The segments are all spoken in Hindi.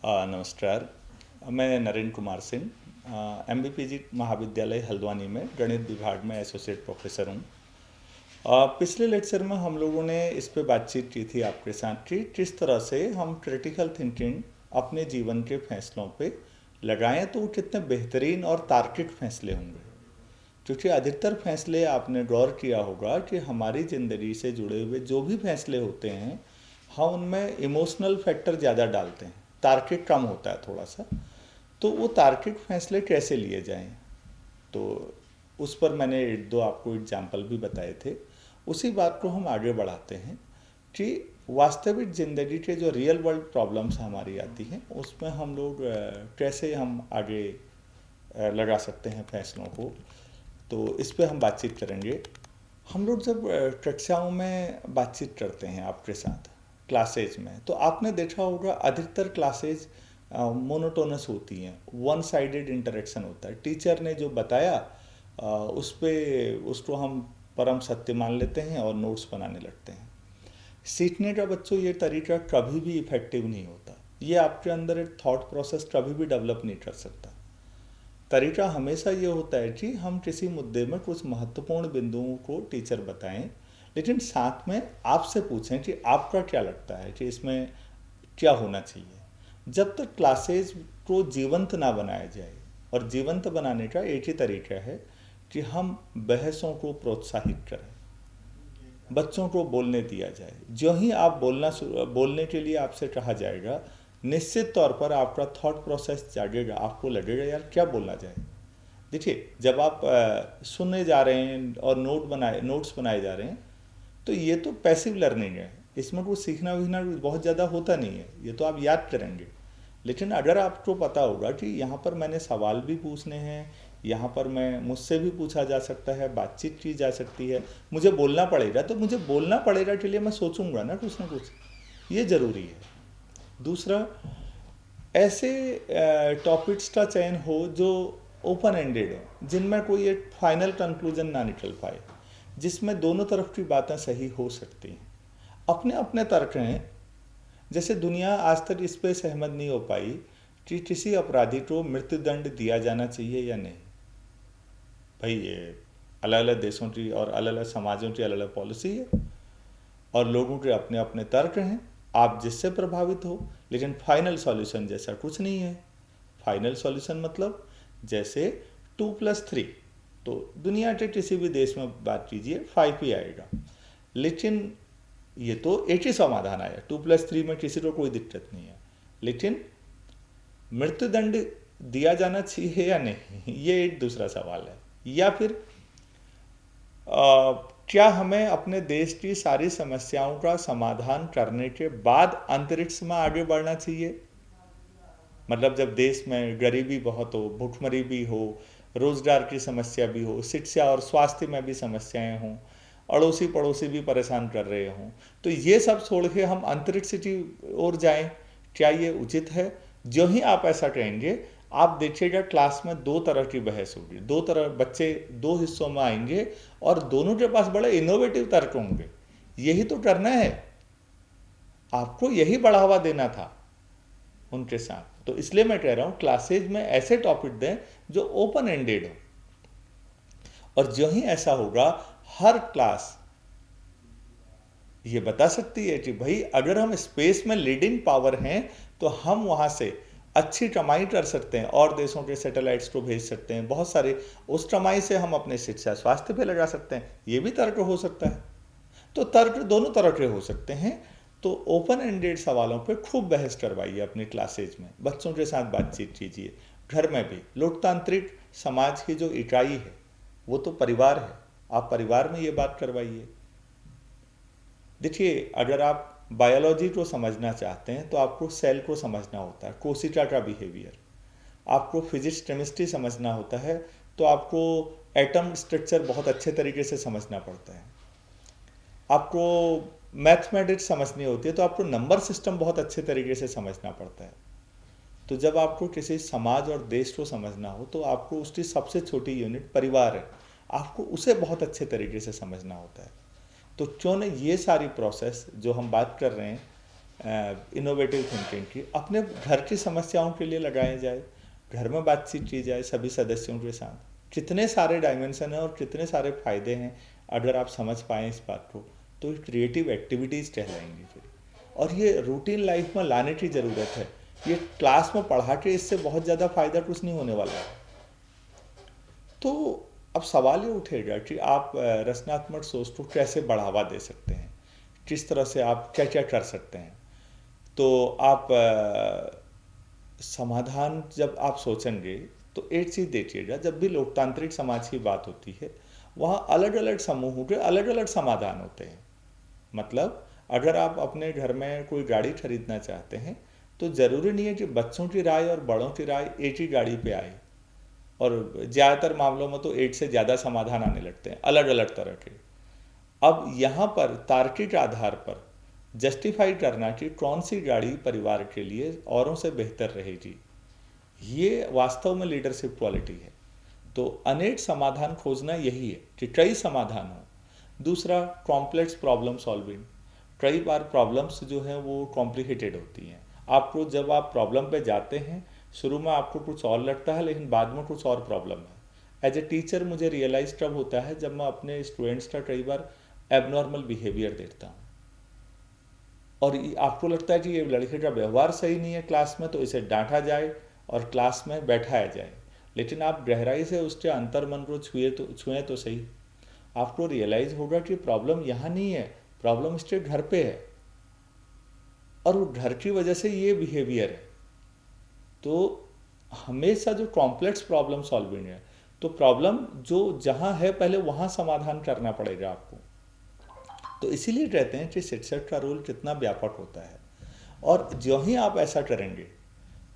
नमस्कार। मैं नरेंद्र कुमार सिंह एमबीपीजी महाविद्यालय हल्द्वानी में गणित विभाग में एसोसिएट प्रोफेसर हूँ। पिछले लेक्चर में हम लोगों ने इस पे बातचीत की थी आपके साथ कि किस तरह से हम क्रिटिकल थिंकिंग अपने जीवन के फैसलों पे लगाएं तो वो कितने बेहतरीन और तार्किक फैसले होंगे। क्योंकि अधिकतर फैसले आपने गौर किया होगा कि हमारी ज़िंदगी से जुड़े हुए जो भी फैसले होते हैं हम उनमें इमोशनल फैक्टर ज़्यादा डालते हैं, तार्किक कम होता है थोड़ा सा। तो वो तार्किक फैसले कैसे लिए जाएं, तो उस पर मैंने एक दो आपको एग्जाम्पल भी बताए थे। उसी बात को हम आगे बढ़ाते हैं कि वास्तविक ज़िंदगी के जो रियल वर्ल्ड प्रॉब्लम्स हमारी आती हैं उसमें हम लोग कैसे हम आगे लगा सकते हैं फैसलों को। तो इस पे हम बातचीत करेंगे। हम लोग जब कक्षाओं में बातचीत करते हैं आपके साथ क्लासेज में, तो आपने देखा होगा अधिकतर क्लासेज मोनोटोनस होती हैं, वन साइडेड इंटरेक्शन होता है। टीचर ने जो बताया उस पे उसको हम परम सत्य मान लेते हैं और नोट्स बनाने लगते हैं। सीखने का बच्चों ये तरीका कभी भी इफेक्टिव नहीं होता। ये आपके अंदर एक थॉट प्रोसेस कभी भी डेवलप नहीं कर सकता। तरीका हमेशा ये होता है कि हम किसी मुद्दे में कुछ महत्वपूर्ण बिंदुओं को टीचर बताएं, लेकिन साथ में आपसे पूछें कि आपका क्या लगता है कि इसमें क्या होना चाहिए। जब तक क्लासेज को जीवंत ना बनाया जाए, और जीवंत बनाने का एक ही तरीका है कि हम बहसों को प्रोत्साहित करें, बच्चों को बोलने दिया जाए। जो ही आप बोलने के लिए आपसे कहा जाएगा, निश्चित तौर पर आपका थॉट प्रोसेस जागेगा, आपको लगेगा यार क्या बोलना जाए। देखिए, जब आप सुनने जा रहे हैं और नोट्स बनाए जा रहे हैं, तो ये तो पैसिव लर्निंग है, इसमें कुछ सीखना वीखना बहुत ज़्यादा होता नहीं है, ये तो आप याद करेंगे। लेकिन अगर आपको पता होगा कि यहाँ पर मैंने सवाल भी पूछने हैं, यहाँ पर मैं मुझसे भी पूछा जा सकता है, बातचीत की जा सकती है, मुझे बोलना पड़ेगा, तो मुझे बोलना पड़ेगा के लिए मैं सोचूंगा ना कुछ, ये ज़रूरी है। दूसरा, ऐसे टॉपिक्स का चयन हो जो ओपन एंडेड हो, जिनमें कोई एक फाइनल कंक्लूजन ना निकल पाए, जिसमें दोनों तरफ की बातें सही हो सकती हैं। अपने अपने तर्क हैं। जैसे दुनिया आज तक इस पर सहमत नहीं हो पाई कि किसी अपराधी को मृत्युदंड दिया जाना चाहिए या नहीं। भाई ये अलग अलग देशों की और अलग अलग समाजों की अलग अलग पॉलिसी है और लोगों के अपने अपने तर्क हैं, आप जिससे प्रभावित हो। लेकिन फाइनल सॉल्यूशन जैसा कुछ नहीं है। फाइनल सॉल्यूशन मतलब जैसे 2+3, तो दुनिया के किसी भी देश में बात कीजिए 5 ही आएगा। लेकिन ये तो एक ही समाधान आया, 2+3 में किसी को कोई दिक्कत नहीं है। लेकिन मृत्युदंड दिया जाना चाहिए या नहीं, ये एक दूसरा सवाल है। या फिर क्या हमें अपने देश की सारी समस्याओं का समाधान करने के बाद अंतरिक्ष में आगे बढ़ना चाहिए। मतलब जब देश में गरीबी बहुत हो, भूखमरी भी हो, रोजगार की समस्या भी हो, शिक्षा और स्वास्थ्य में भी समस्याएं हों, अड़ोसी पड़ोसी भी परेशान कर रहे हों, तो ये सब छोड़ के हम अंतरिक्ष की ओर जाएं, क्या ये उचित है? जो ही आप ऐसा कहेंगे, आप देखिएगा क्लास में दो तरह की बहस होगी, दो तरह बच्चे दो हिस्सों में आएंगे और दोनों के पास बड़े इनोवेटिव तर्क होंगे। यही तो करना है, आपको यही बढ़ावा देना था उनके साथ। तो इसलिए मैं कह रहा हूँ क्लासेज में ऐसे टॉपिक दें जो ओपन एंडेड हो, और जो ही ऐसा होगा हर क्लास ये बता सकती है कि भाई अगर हम स्पेस में लीडिंग पावर हैं तो हम वहाँ से अच्छी कमाई कर सकते हैं और देशों के सैटेलाइट्स को भेज सकते हैं बहुत सारे, उस कमाई से हम अपने शिक्षा स्वास्थ्य पे लगा सकते हैं। ये भी तर्क हो सकता है। तो तर्क दोनों तरह के हो सकते हैं। तो ओपन एंडेड सवालों पे खूब बहस करवाइए अपनी क्लासेज में, बच्चों के साथ बातचीत कीजिए, घर में भी। लोकतांत्रिक समाज की जो इकाई है वो तो परिवार है, आप परिवार में ये बात करवाइए। देखिए, अगर आप बायोलॉजी को समझना चाहते हैं तो आपको सेल को समझना होता है, कोशिका का बिहेवियर। आपको फिजिक्स केमिस्ट्री समझना होता है तो आपको एटम स्ट्रक्चर बहुत अच्छे तरीके से समझना पड़ता है। आपको मैथमेटिक्स समझनी होती है तो आपको नंबर सिस्टम बहुत अच्छे तरीके से समझना पड़ता है। तो जब आपको किसी समाज और देश को समझना हो तो आपको उसकी सबसे छोटी यूनिट परिवार है, आपको उसे बहुत अच्छे तरीके से समझना होता है। तो क्यों न ये सारी प्रोसेस जो हम बात कर रहे हैं इनोवेटिव थिंकिंग की अपने घर की समस्याओं के लिए लगाया जाए, घर में बातचीत की जाए सभी सदस्यों के साथ। कितने सारे डायमेंशन हैं और कितने सारे फायदे हैं अगर आप समझ पाएँ इस बात को, तो क्रिएटिव एक्टिविटीज़ कहलाएंगी फिर। और ये रूटीन लाइफ में लाने की ज़रूरत है। ये क्लास में पढ़ा के इससे बहुत ज़्यादा फायदा कुछ नहीं होने वाला है। तो अब सवाल ये उठेगा कि आप रचनात्मक सोच को कैसे बढ़ावा दे सकते हैं, किस तरह से आप क्या क्या कर सकते हैं। तो आप समाधान जब आप सोचेंगे तो एक चीज़ देखिएगा, जब भी लोकतांत्रिक समाज की बात होती है वहाँ अलग अलग समूहों के अलग अलग समाधान होते हैं। मतलब अगर आप अपने घर में कोई गाड़ी खरीदना चाहते हैं तो ज़रूरी नहीं है कि बच्चों की राय और बड़ों की राय एक ही गाड़ी पे आए, और ज़्यादातर मामलों में तो एक से ज़्यादा समाधान आने लगते हैं अलग अलग तरह के। अब यहाँ पर तार्किक आधार पर जस्टिफाई करना कि कौन सी गाड़ी परिवार के लिए औरों से बेहतर रहेगी, ये वास्तव में लीडरशिप क्वालिटी है। तो अनेक समाधान खोजना यही है कि कई समाधान हो। दूसरा, कॉम्प्लेक्स प्रॉब्लम सॉल्विंग। कई बार प्रॉब्लम्स जो हैं वो कॉम्प्लिकेटेड होती हैं। आपको जब आप प्रॉब्लम पे जाते हैं, शुरू में आपको कुछ और लगता है लेकिन बाद में कुछ और प्रॉब्लम है। एज ए टीचर मुझे रियलाइज कब होता है, जब मैं अपने स्टूडेंट्स का कई बार एबनॉर्मल बिहेवियर देखता हूँ और आपको लगता है कि ये लड़के का व्यवहार सही नहीं है क्लास में, तो इसे डांटा जाए और क्लास में बैठाया जाए। लेकिन आप गहराई से उसके अंतर्मन को छुएं तो सही, आपको रियलाइज होगा कि प्रॉब्लम यहाँ नहीं है, प्रॉब्लम इसके घर पे है और वो घर की वजह से ये बिहेवियर है। तो हमेशा जो कॉम्प्लेक्स प्रॉब्लम सॉल्विंग है, तो प्रॉब्लम जो जहाँ है पहले वहाँ समाधान करना पड़ेगा आपको। तो इसीलिए कहते हैं कि शिक्षक का रोल कितना व्यापक होता है। और जो ही आप ऐसा करेंगे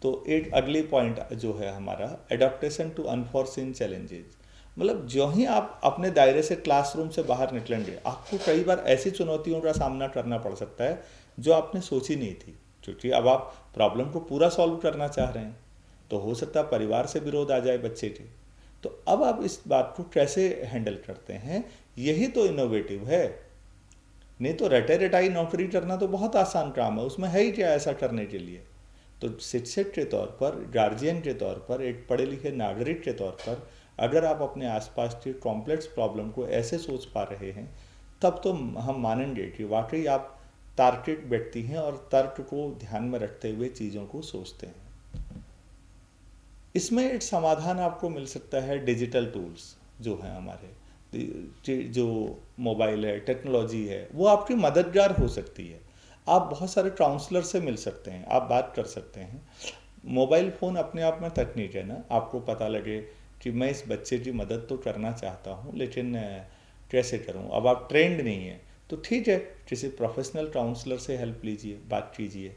तो एक अगली पॉइंट जो है हमारा, एडेप्टेशन टू अनफॉर्सिन चैलेंजेस। मतलब जो ही आप अपने दायरे से क्लासरूम से बाहर निकलेंगे, आपको कई बार ऐसी चुनौतियों का सामना करना पड़ सकता है जो आपने सोची नहीं थी। क्योंकि अब आप प्रॉब्लम को पूरा सॉल्व करना चाह रहे हैं, तो हो सकता है परिवार से विरोध आ जाए बच्चे के। तो अब आप इस बात को कैसे हैंडल करते हैं, यही तो इनोवेटिव है। नहीं तो रटे रटाई नौकरी करना तो बहुत आसान काम है, उसमें है ही क्या ऐसा करने के लिए। तो शिक्षक के तौर पर, गार्जियन के तौर पर, एक पढ़े लिखे नागरिक के तौर पर अगर आप अपने आसपास के कॉम्प्लेक्स प्रॉब्लम को ऐसे सोच पा रहे हैं, तब तो हम मानेंगे कि वाकई आप तार्किक व्यक्ति हैं और तर्क को ध्यान में रखते हुए चीज़ों को सोचते हैं। इसमें एक समाधान आपको मिल सकता है डिजिटल टूल्स जो हैं हमारे, जो मोबाइल है, टेक्नोलॉजी है, वो आपकी मददगार हो सकती है। आप बहुत सारे काउंसलर से मिल सकते हैं, आप बात कर सकते हैं। मोबाइल फ़ोन अपने आप में तकनीक है ना, आपको पता लगे कि मैं इस बच्चे की मदद तो करना चाहता हूँ लेकिन कैसे करूँ। अब आप ट्रेंड नहीं है तो ठीक है, किसी प्रोफेशनल काउंसलर से हेल्प लीजिए, बात कीजिए।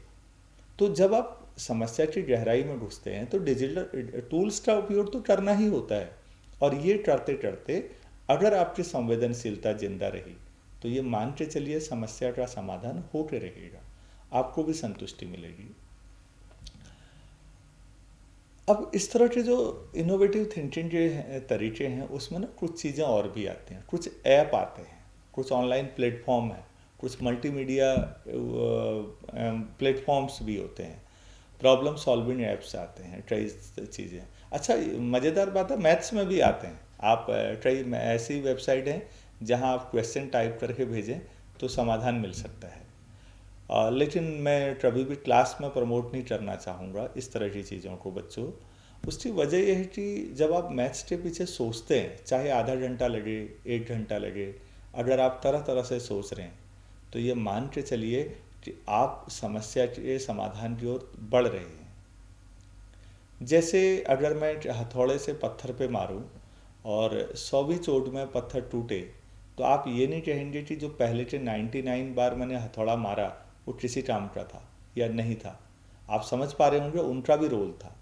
तो जब आप समस्या की गहराई में घुसते हैं तो डिजिटल टूल्स का उपयोग तो करना ही होता है। और ये करते करते अगर आपकी संवेदनशीलता जिंदा रही तो ये मान के चलिए समस्या का समाधान होकर रहेगा, आपको भी संतुष्टि मिलेगी। अब इस तरह के जो इनोवेटिव थिंकिंग के तरीके हैं उसमें ना कुछ चीज़ें और भी आती हैं, कुछ ऐप आते हैं, कुछ ऑनलाइन प्लेटफॉर्म है, कुछ मल्टीमीडिया प्लेटफॉर्म्स भी होते हैं, प्रॉब्लम सॉल्विंग ऐप्स आते हैं, कई चीज़ें। अच्छा, मज़ेदार बात है, मैथ्स में भी आते हैं। आप कई ऐसी वेबसाइट हैं जहां आप क्वेश्चन टाइप करके भेजें तो समाधान मिल सकता है। लेकिन मैं कभी भी क्लास में प्रमोट नहीं करना चाहूँगा इस तरह की चीज़ों को बच्चों। उसकी वजह यह है कि जब आप मैथ्स के पीछे सोचते हैं, चाहे आधा घंटा लगे, 1 घंटा लगे, अगर आप तरह तरह से सोच रहे हैं तो ये मान के चलिए कि आप समस्या के समाधान की ओर बढ़ रहे हैं। जैसे अगर मैं हथौड़े से पत्थर पे मारूं और 100वीं चोट में पत्थर टूटे, तो आप ये नहीं कहेंगे कि जो पहले के 99 बार मैंने हथौड़ा मारा वो किसी काम का था या नहीं था। आप समझ पा रहे होंगे उनका भी रोल था।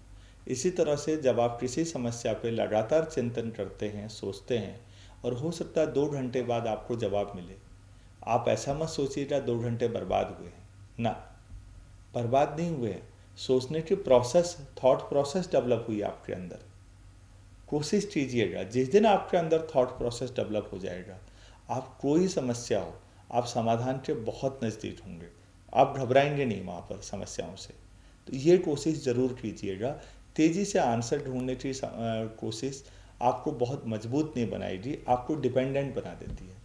इसी तरह से जब आप किसी समस्या पे लगातार चिंतन करते हैं, सोचते हैं, और हो सकता है 2 घंटे बाद आपको जवाब मिले, आप ऐसा मत सोचिएगा 2 घंटे बर्बाद हुए हैं ना, बर्बाद नहीं हुए हैं। सोचने की प्रोसेस, थॉट प्रोसेस डेवलप हुई आपके अंदर। कोशिश कीजिएगा, जिस दिन आपके अंदर थॉट प्रोसेस डेवलप हो जाएगा, आप कोई समस्या हो, आप समाधान के बहुत नज़दीक होंगे। आप घबराएंगे नहीं वहाँ पर समस्याओं से। तो ये कोशिश ज़रूर कीजिएगा। तेज़ी से आंसर ढूंढने की कोशिश आपको बहुत मजबूत नहीं बनाएगी, आपको डिपेंडेंट बना देती है।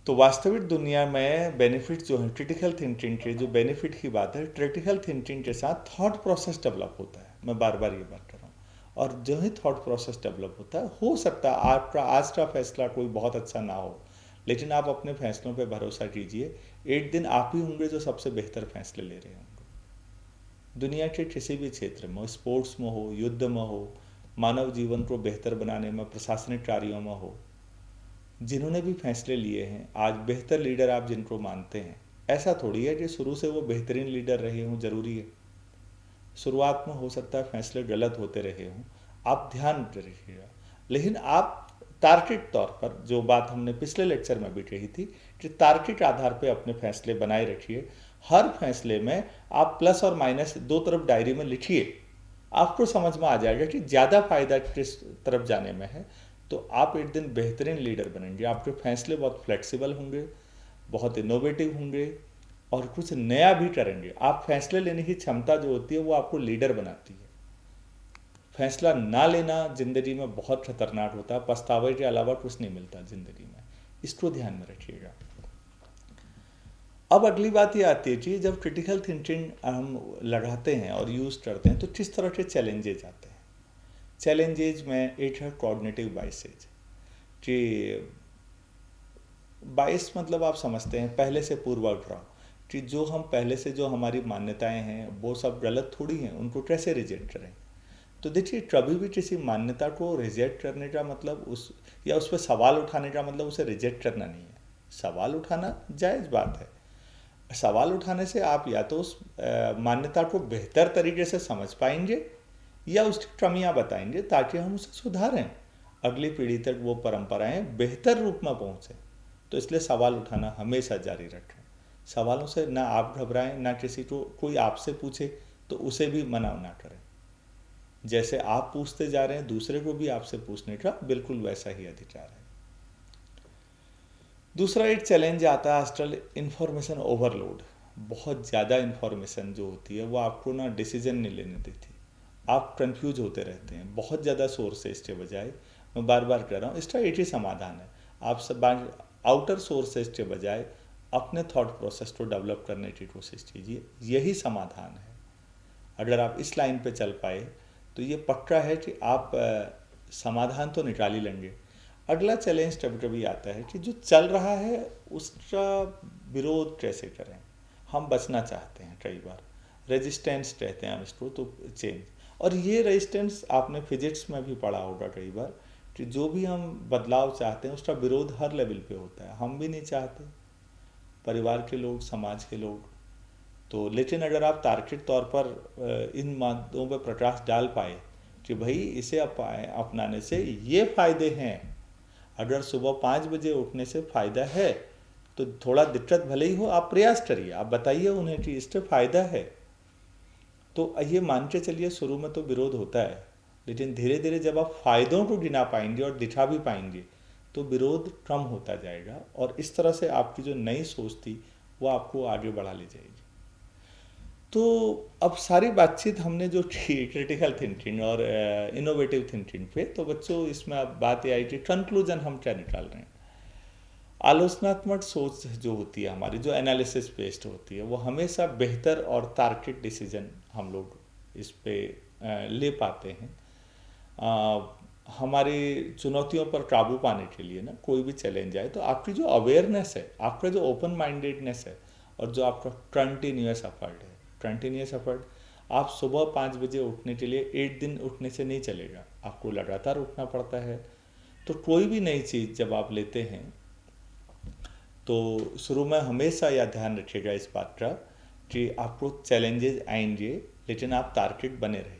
तो वास्तविक दुनिया में बेनिफिट जो है क्रिटिकल थिंकिंग के, जो बेनिफिट की बात है, क्रिटिकल थिंकिंग के साथ थॉट प्रोसेस डेवलप होता है। मैं बार बार ये बात कर रहा हूँ। और जो ही थॉट प्रोसेस डेवलप होता है, हो सकता है आपका आज का फैसला कोई बहुत अच्छा ना हो, लेकिन आप अपने फैसलों पे भरोसा कीजिए। एक दिन आप ही होंगे जो सबसे बेहतर फैसले ले रहे होंगे। दुनिया के किसी भी क्षेत्र में, स्पोर्ट्स में हो, युद्ध में हो, मानव जीवन को बेहतर बनाने में, प्रशासनिक कार्यों में हो, जिन्होंने भी फैसले लिए हैं, आज बेहतर लीडर आप जिनको मानते हैं, ऐसा थोड़ी है कि शुरू से वो बेहतरीन लीडर रहे हों, ज़रूरी है। शुरुआत में हो सकता है फैसले गलत होते रहे हों, आप ध्यान रखिएगा। लेकिन आप तार्किक तौर पर, जो बात हमने पिछले लेक्चर में भी कही थी, कि तार्किक आधार पर अपने फैसले बनाए रखिए। हर फैसले में आप प्लस और माइनस दो तरफ डायरी में लिखिए। आपको समझ में आ जाएगा कि ज़्यादा फायदा किस तरफ जाने में है। तो आप एक दिन बेहतरीन लीडर बनेंगे। आपके फैसले बहुत फ्लेक्सिबल होंगे, बहुत इनोवेटिव होंगे और कुछ नया भी करेंगे। आप फैसले लेने की क्षमता जो होती है वो आपको लीडर बनाती है। फैसला ना लेना ज़िंदगी में बहुत खतरनाक होता है। पछतावे के अलावा कुछ नहीं मिलता ज़िंदगी में। इसको ध्यान में रखिएगा। अब अगली बात ये आती है कि जब क्रिटिकल थिंकिंग हम लगाते हैं और यूज़ करते हैं तो किस तरह के चैलेंजेज आते हैं। चैलेंजेज में एक है कॉग्निटिव बाइसेज, कि बाइस मतलब आप समझते हैं पहले से पूर्वाग्रह, कि जो हम पहले से जो हमारी मान्यताएं हैं वो सब गलत थोड़ी हैं, उनको कैसे रिजेक्ट करें। तो देखिए, कभी भी किसी मान्यता को रिजेक्ट करने का मतलब उस पर सवाल उठाने का मतलब उसे रिजेक्ट करना नहीं है। सवाल उठाना जायज़ बात है। सवाल उठाने से आप या तो उस मान्यता को बेहतर तरीके से समझ पाएंगे या उसकी कमियां बताएंगे, ताकि हम उसे सुधारें, अगली पीढ़ी तक वो परंपराएं बेहतर रूप में पहुँचें। तो इसलिए सवाल उठाना हमेशा जारी रखें। सवालों से ना आप घबराएं, ना किसी को कोई आपसे पूछे तो उसे भी मना ना करें। जैसे आप पूछते जा रहे हैं, दूसरे को भी आपसे पूछने का बिल्कुल वैसा ही अधिकार है। दूसरा एक चैलेंज आता है आजकल, इंफॉर्मेशन ओवरलोड। बहुत ज़्यादा इंफॉर्मेशन जो होती है वो आपको ना डिसीजन नहीं लेने देती। आप कंफ्यूज होते रहते हैं, बहुत ज़्यादा सोर्सेज के बजाय। मैं बार बार कह रहा हूँ, इसका एक ही समाधान है। आप सब आउटर सोर्सेज के बजाय अपने थॉट प्रोसेस को डेवलप करने की कोशिश कीजिए। यही समाधान है। अगर आप इस लाइन पे चल पाए तो ये पक्का है कि आप समाधान तो निकाल ही लेंगे। अगला चैलेंज कभी कभी आता है कि जो चल रहा है उसका विरोध कैसे करें। हम बचना चाहते हैं, कई बार रेजिस्टेंस कहते हैं हम इसको, तो चेंज। और ये रेजिस्टेंस आपने फिजिक्स में भी पढ़ा होगा कई बार, कि जो भी हम बदलाव चाहते हैं उसका विरोध हर लेवल पे होता है। हम भी नहीं चाहते, परिवार के लोग, समाज के लोग। तो लेकिन अगर आप तार्किक तौर पर इन मामलों पर प्रकाश डाल पाए कि भाई इसे अपनाने से ये फ़ायदे हैं, अगर सुबह 5 बजे उठने से फ़ायदा है तो थोड़ा दिक्कत भले ही हो, आप प्रयास करिए, आप बताइए उन्हें कि इससे फ़ायदा है। तो ये मान के चलिए, शुरू में तो विरोध होता है, लेकिन धीरे धीरे जब आप फ़ायदों को गिना पाएंगे और दिखा भी पाएंगे तो विरोध कम होता जाएगा। और इस तरह से आपकी जो नई सोच थी वो आपको आगे बढ़ा ले जाएगी। तो अब सारी बातचीत हमने जो की क्रिटिकल थिंकिंग और इनोवेटिव थिंकिंग पे, तो बच्चों इसमें अब बात ये आई कि कंक्लूजन हम क्या निकाल रहे हैं। आलोचनात्मक सोच जो होती है हमारी, जो एनालिसिस बेस्ड होती है, वो हमेशा बेहतर और तार्किक डिसीजन हम लोग इस पे ले पाते हैं। हमारी चुनौतियों पर काबू पाने के लिए ना, कोई भी चैलेंज आए तो आपकी जो अवेयरनेस है, आपका जो ओपन माइंडेडनेस है और जो आपका कंटिन्यूस एफर्ट है, कंटिन्यूस एफर्ट, आप सुबह 5 बजे उठने के लिए एक दिन उठने से नहीं चलेगा, आपको लगातार उठना पड़ता है। तो कोई भी नई चीज़ जब आप लेते हैं तो शुरू में हमेशा यह ध्यान रखिएगा इस बात का कि आपको चैलेंजेस आएंगे, लेकिन आप तार्किक बने रहिए।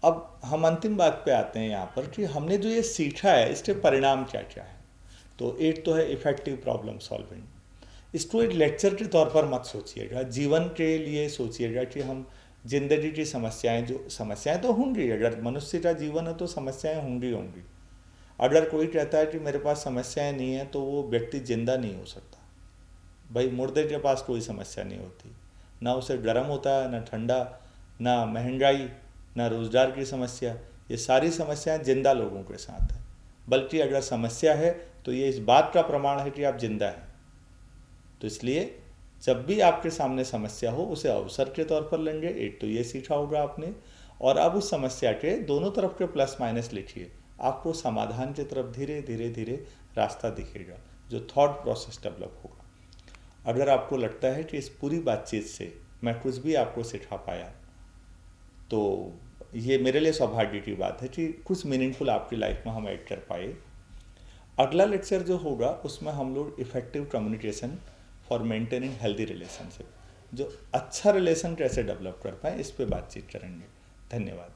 अब हम अंतिम बात पे आते हैं यहाँ पर कि हमने जो ये सीखा है इसके परिणाम क्या क्या है। तो एक तो है इफेक्टिव प्रॉब्लम सॉल्विंग। इसको एक लेक्चर के तौर पर मत सोचिएगा, जीवन के लिए सोचिएगा कि हम जिंदगी की समस्याएं, जो समस्याएं तो होंगी, अगर मनुष्य का जीवन है तो समस्याएं होंगी होंगी। अगर कोई कहता है कि मेरे पास समस्याएं नहीं है तो वो व्यक्ति जिंदा नहीं हो सकता। भाई मुर्दे के पास कोई समस्या नहीं होती, ना उसे गर्म होता है, ना ठंडा, ना महंगाई, ना रोज़गार की समस्या। ये सारी समस्याएं जिंदा लोगों के साथ है, बल्कि अगर समस्या है तो ये इस बात का प्रमाण है कि आप जिंदा हैं। तो इसलिए जब भी आपके सामने समस्या हो उसे अवसर के तौर पर लेंगे, एक तो ये सीखा होगा आपने, और अब उस समस्या के दोनों तरफ के प्लस माइनस लिखिए, आपको समाधान की तरफ धीरे धीरे धीरे रास्ता दिखेगा, जो थॉट प्रोसेस डेवलप होगा। अगर आपको लगता है कि इस पूरी बातचीत से मैं कुछ भी आपको सिखा पाया, तो ये मेरे लिए सौभाग्य की बात है कि कुछ मीनिंगफुल आपकी लाइफ में हम ऐड कर पाए। अगला लेक्चर जो होगा उसमें हम लोग effective communication for maintaining healthy relationship, जो अच्छा रिलेशन कैसे डेवलप कर पाए, इस पे बातचीत करेंगे। धन्यवाद।